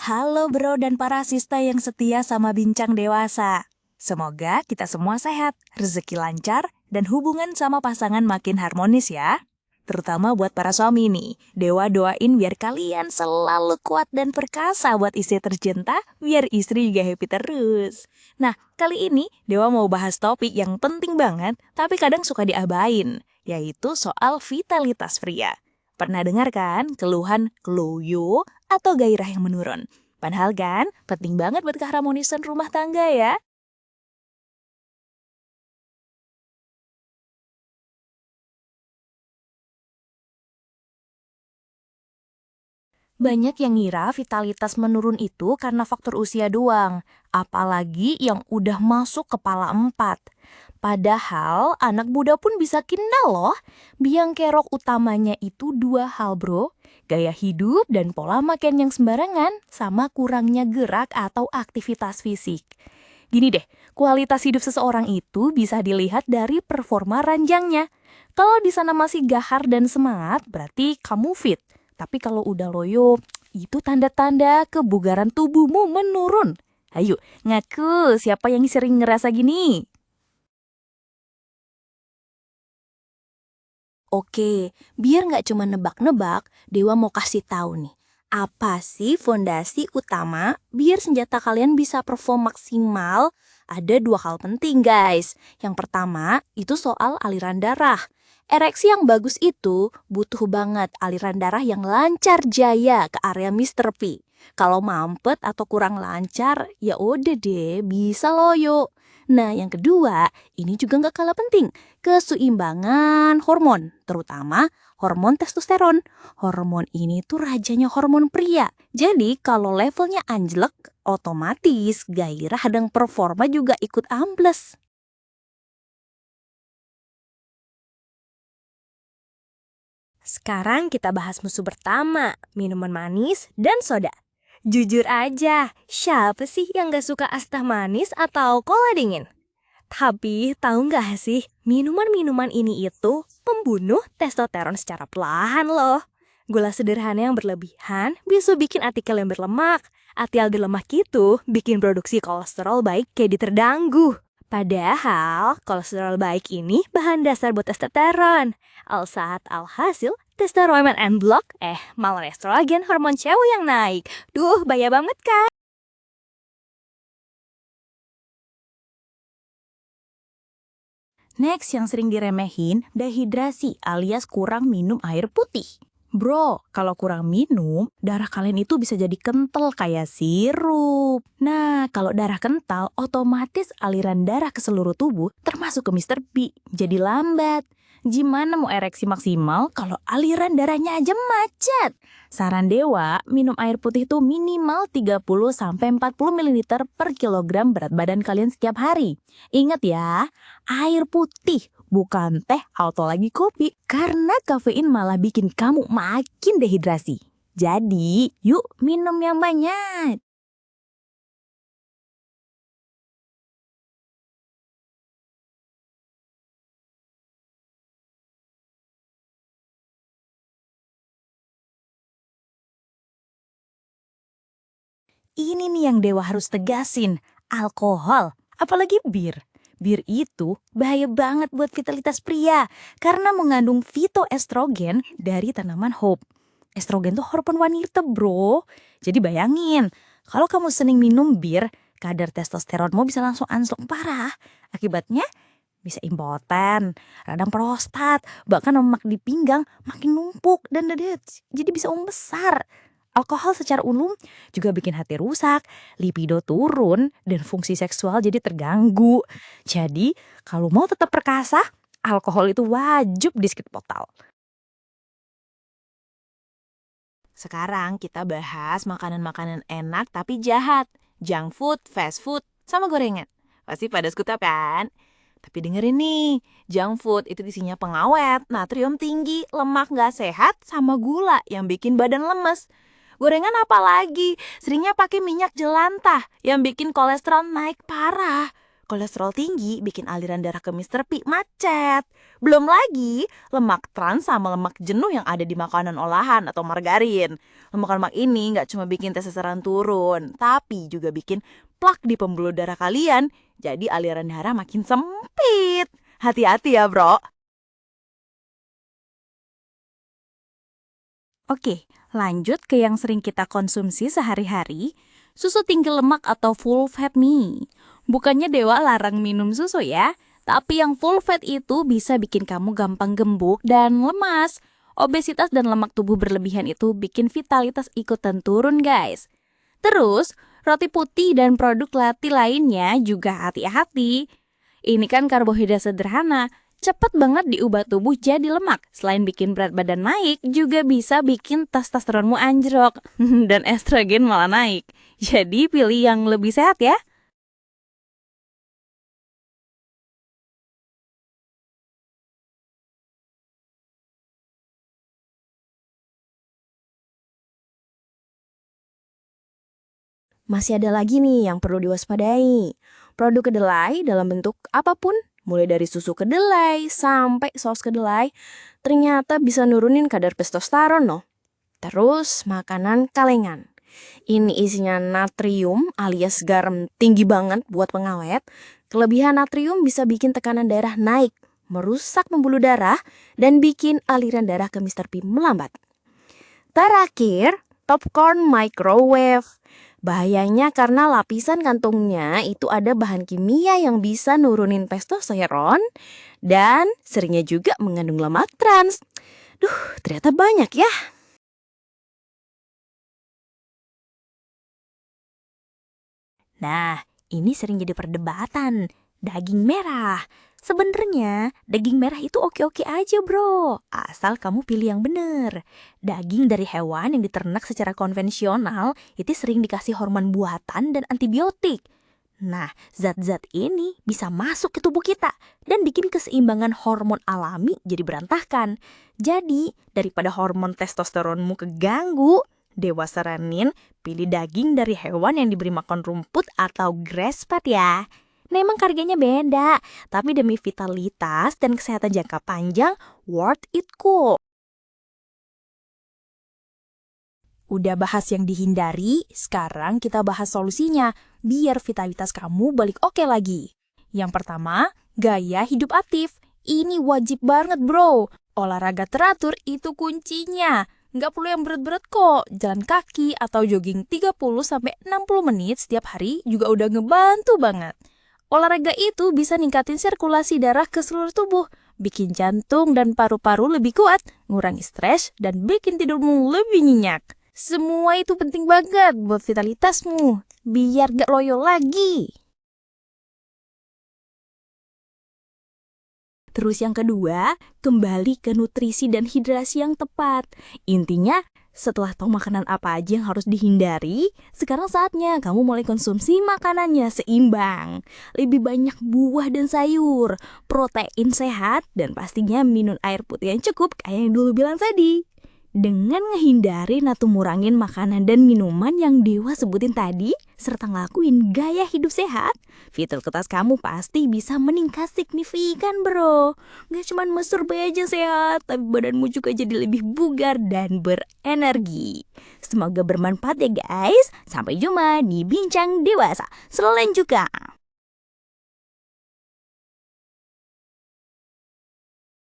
Halo bro dan para sista yang setia sama Bincang Dewasa. Semoga kita semua sehat, rezeki lancar, dan hubungan sama pasangan makin harmonis ya. Terutama buat para suami nih, Dewa doain biar kalian selalu kuat dan perkasa buat istri tercinta, biar istri juga happy terus. Nah, kali ini Dewa mau bahas topik yang penting banget, tapi kadang suka diabain, yaitu soal vitalitas pria. Pernah dengar kan keluhan keloyo atau gairah yang menurun? Padahal kan penting banget buat keharmonisan rumah tangga ya. Banyak yang ngira vitalitas menurun itu karena faktor usia doang, apalagi yang udah masuk kepala 4. Padahal anak muda pun bisa kenal loh. Biang kerok utamanya itu dua hal bro, gaya hidup dan pola makan yang sembarangan, sama kurangnya gerak atau aktivitas fisik. Gini deh, kualitas hidup seseorang itu bisa dilihat dari performa ranjangnya. Kalau di sana masih gahar dan semangat, berarti kamu fit. Tapi kalau udah loyo, itu tanda-tanda kebugaran tubuhmu menurun. Ayo, ngaku siapa yang sering ngerasa gini? Oke, biar nggak cuma nebak-nebak, Dewa mau kasih tahu nih. Apa sih fondasi utama biar senjata kalian bisa perform maksimal? Ada dua hal penting guys. Yang pertama, itu soal aliran darah. Ereksi yang bagus itu butuh banget aliran darah yang lancar jaya ke area Mr. P. Kalau mampet atau kurang lancar, ya udah deh, bisa loyo. Nah, yang kedua, ini juga nggak kalah penting, keseimbangan hormon, terutama hormon testosteron. Hormon ini tuh rajanya hormon pria. Jadi kalau levelnya anjlek, otomatis gairah dan performa juga ikut ambles. Sekarang kita bahas musuh pertama, minuman manis dan soda. Jujur aja, siapa sih yang gak suka es teh manis atau cola dingin? Tapi tahu nggak sih, minuman-minuman ini itu pembunuh testosteron secara perlahan loh. Gula sederhana yang berlebihan bisa bikin artikel yang berlemak. Artikel berlemak itu bikin produksi kolesterol baik jadi terganggu. Padahal kolesterol baik ini bahan dasar buat testosteron. Alsaat alhasil testosterone and block malah estrogen hormon cewek yang naik. Duh, bahaya banget kan? Next yang sering diremehin, dehidrasi alias kurang minum air putih. Bro, kalau kurang minum, darah kalian itu bisa jadi kental kayak sirup. Nah, kalau darah kental, otomatis aliran darah ke seluruh tubuh, termasuk ke Mr. B, jadi lambat. Gimana mau ereksi maksimal kalau aliran darahnya aja macet? Saran Dewa, minum air putih itu minimal 30-40 ml per kilogram berat badan kalian setiap hari. Ingat ya, air putih, bukan teh atau lagi kopi. Karena kafein malah bikin kamu makin dehidrasi. Jadi, yuk minum yang banyak. Ini nih yang Dewa harus tegasin, alkohol, apalagi bir. Bir itu bahaya banget buat vitalitas pria karena mengandung fitoestrogen dari tanaman hop. Estrogen tuh hormon wanita bro. Jadi bayangin, kalau kamu sering minum bir, kadar testosteronmu bisa langsung anjlok parah. Akibatnya bisa impoten, radang prostat, bahkan lemak di pinggang makin numpuk dan dedet. Jadi bisa besar. Alkohol secara umum juga bikin hati rusak, libido turun, dan fungsi seksual jadi terganggu. Jadi, kalau mau tetap perkasa, alkohol itu wajib di skip total. Sekarang kita bahas makanan-makanan enak tapi jahat. Junk food, fast food, sama gorengan. Pasti pada suka kan? Tapi dengerin nih, junk food itu isinya pengawet, natrium tinggi, lemak nggak sehat, sama gula yang bikin badan lemes. Gorengan apalagi, seringnya pakai minyak jelantah yang bikin kolesterol naik parah. Kolesterol tinggi bikin aliran darah ke Mr. P macet. Belum lagi lemak trans sama lemak jenuh yang ada di makanan olahan atau margarin. Lemak-lemak ini nggak cuma bikin testosteron turun, tapi juga bikin plak di pembuluh darah kalian. Jadi aliran darah makin sempit. Hati-hati ya, bro. Oke, lanjut ke yang sering kita konsumsi sehari-hari, susu tinggi lemak atau full fat nih. Bukannya Dewa larang minum susu ya, tapi yang full fat itu bisa bikin kamu gampang gembuk dan lemas. Obesitas dan lemak tubuh berlebihan itu bikin vitalitas ikutan turun, guys. Terus, roti putih dan produk latih lainnya juga hati-hati. Ini kan karbohidrat sederhana, cepat banget diubah tubuh jadi lemak. Selain bikin berat badan naik, juga bisa bikin testosteronmu anjlok dan estrogen malah naik. Jadi pilih yang lebih sehat ya. Masih ada lagi nih yang perlu diwaspadai. Produk kedelai dalam bentuk apapun, mulai dari susu kedelai sampai saus kedelai, ternyata bisa nurunin kadar testosteron loh. Terus makanan kalengan. Ini isinya natrium alias garam tinggi banget buat pengawet. Kelebihan natrium bisa bikin tekanan darah naik, merusak pembuluh darah, dan bikin aliran darah ke Mr. P melambat. Terakhir, popcorn microwave. Bahayanya karena lapisan kantongnya itu ada bahan kimia yang bisa nurunin testosteron dan seringnya juga mengandung lemak trans. Ternyata banyak ya. Nah, ini sering jadi perdebatan. Daging merah. Sebenarnya daging merah itu oke-oke aja bro, asal kamu pilih yang bener. Daging dari hewan yang diternak secara konvensional itu sering dikasih hormon buatan dan antibiotik. Nah, zat-zat ini bisa masuk ke tubuh kita dan bikin keseimbangan hormon alami jadi berantakan. Jadi, daripada hormon testosteronmu keganggu, Dewa saranin pilih daging dari hewan yang diberi makan rumput atau grass fed ya. Nah, emang harganya beda, tapi demi vitalitas dan kesehatan jangka panjang, worth it kok. Udah bahas yang dihindari, sekarang kita bahas solusinya, biar vitalitas kamu balik oke lagi. Yang pertama, gaya hidup aktif. Ini wajib banget bro, olahraga teratur itu kuncinya. Nggak perlu yang berat-berat kok, jalan kaki atau jogging 30-60 menit setiap hari juga udah ngebantu banget. Olahraga itu bisa ningkatin sirkulasi darah ke seluruh tubuh, bikin jantung dan paru-paru lebih kuat, ngurangi stres, dan bikin tidurmu lebih nyenyak. Semua itu penting banget buat vitalitasmu, biar gak loyo lagi. Terus yang kedua, kembali ke nutrisi dan hidrasi yang tepat. Intinya, setelah tahu makanan apa aja yang harus dihindari, sekarang saatnya kamu mulai konsumsi makanannya seimbang. Lebih banyak buah dan sayur, protein sehat, dan pastinya minum air putih yang cukup kayak yang dulu bilang tadi. Dengan ngehindarin atau ngurangin makanan dan minuman yang Dewa sebutin tadi, serta ngelakuin gaya hidup sehat, vitalitas kamu pasti bisa meningkat signifikan bro. Gak cuma mesur aja sehat, tapi badanmu juga jadi lebih bugar dan berenergi. Semoga bermanfaat ya guys. Sampai jumpa di Bincang Dewasa selanjutnya.